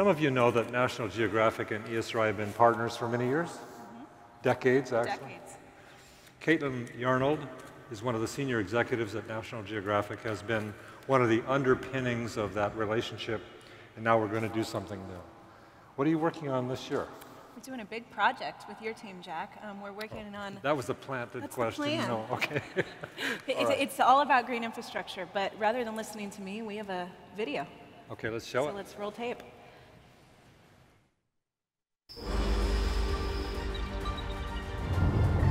Some of you know that National Geographic and Esri have been partners for many years. Decades, actually. Decades. Caitlin Yarnold is one of the senior executives at National Geographic, has been one of the underpinnings of that relationship, and now we're going to do something new. What are you working on this year? We're doing a big project with your team, Jack. We're working on... That was a planted question. The plan. No, okay. It's all about green infrastructure, but rather than listening to me, we have a video. Okay, let's show it. So let's roll tape.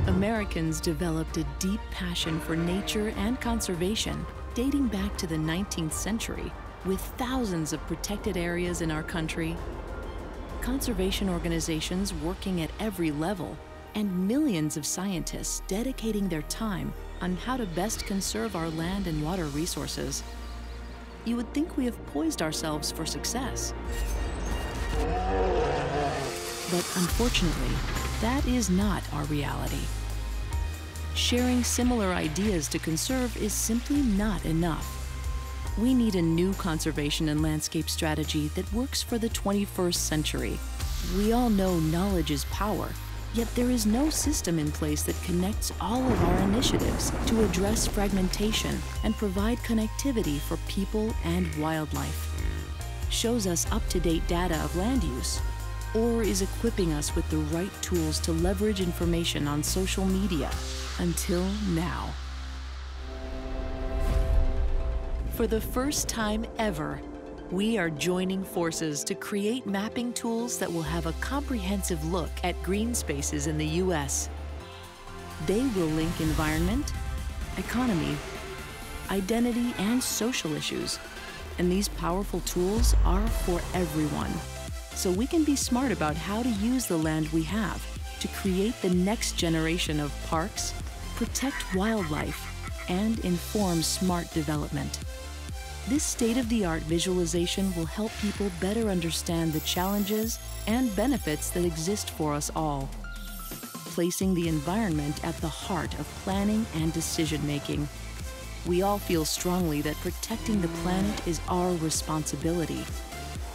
Americans developed a deep passion for nature and conservation dating back to the 19th century, with thousands of protected areas in our country, conservation organizations working at every level, and millions of scientists dedicating their time on how to best conserve our land and water resources. You would think we have poised ourselves for success. But unfortunately, that is not our reality. Sharing similar ideas to conserve is simply not enough. We need a new conservation and landscape strategy that works for the 21st century. We all know knowledge is power, yet there is no system in place that connects all of our initiatives to address fragmentation and provide connectivity for people and wildlife. Shows us up-to-date data of land use, or is equipping us with the right tools to leverage information on social media, until now. For the first time ever, we are joining forces to create mapping tools that will have a comprehensive look at green spaces in the U.S. They will link environment, economy, identity, and social issues. And these powerful tools are for everyone. So we can be smart about how to use the land we have to create the next generation of parks, protect wildlife, and inform smart development. This state-of-the-art visualization will help people better understand the challenges and benefits that exist for us all, placing the environment at the heart of planning and decision-making. We all feel strongly that protecting the planet is our responsibility.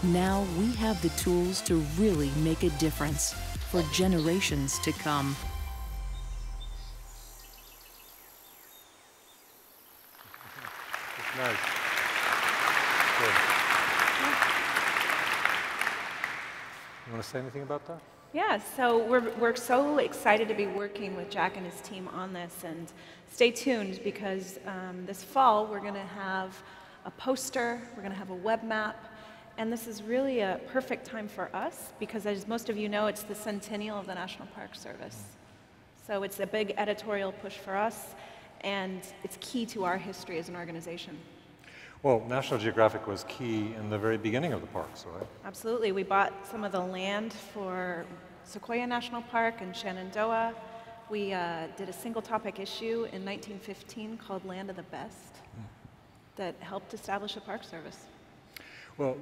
Now we have the tools to really make a difference for generations to come. It's nice. Good. You want to say anything about that? Yeah, so we're so excited to be working with Jack and his team on this, and stay tuned because this fall we're going to have a poster, we're going to have a web map, and this is really a perfect time for us because, as most of you know, it's the centennial of the National Park Service. So it's a big editorial push for us, and it's key to our history as an organization. Well, National Geographic was key in the very beginning of the parks, right? Absolutely. We bought some of the land for Sequoia National Park and Shenandoah. We did a single topic issue in 1915 called Land of the Best that helped establish a park service. Well,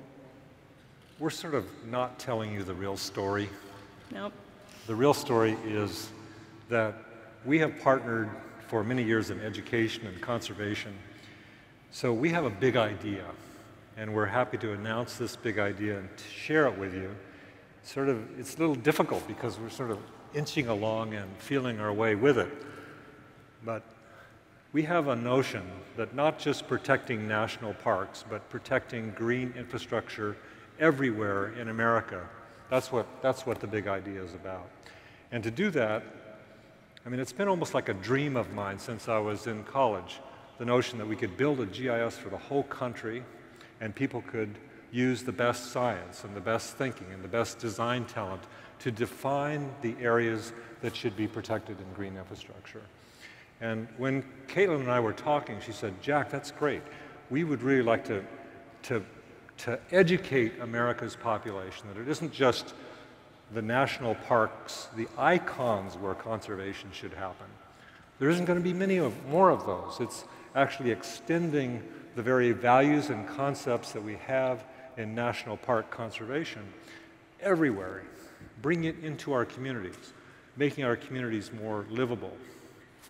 we're sort of not telling you the real story. Nope. The real story is that we have partnered for many years in education and conservation. So we have a big idea, and we're happy to announce this big idea and to share it with you. It's a little difficult because we're sort of inching along and feeling our way with it. But we have a notion that not just protecting national parks, but protecting green infrastructure everywhere in America, that's what the big idea is about. And to do that, I mean, it's been almost like a dream of mine since I was in college, the notion that we could build a GIS for the whole country and people could use the best science and the best thinking and the best design talent to define the areas that should be protected in green infrastructure. And when Caitlin and I were talking, she said, Jack, that's great. We would really like to educate America's population, that it isn't just the national parks, the icons where conservation should happen. There isn't going to be more of those. It's actually extending the very values and concepts that we have in national park conservation everywhere, bring it into our communities, making our communities more livable.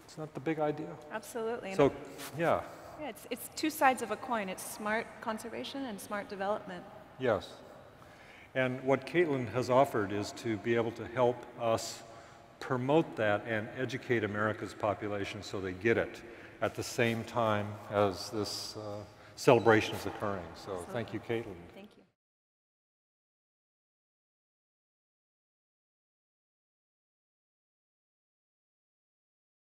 Isn't that the big idea? Absolutely. So, yeah. Yeah, it's two sides of a coin. It's smart conservation and smart development. Yes. And what Caitlin has offered is to be able to help us promote that and educate America's population so they get it at the same time as this celebration is occurring. So thank you, Caitlin.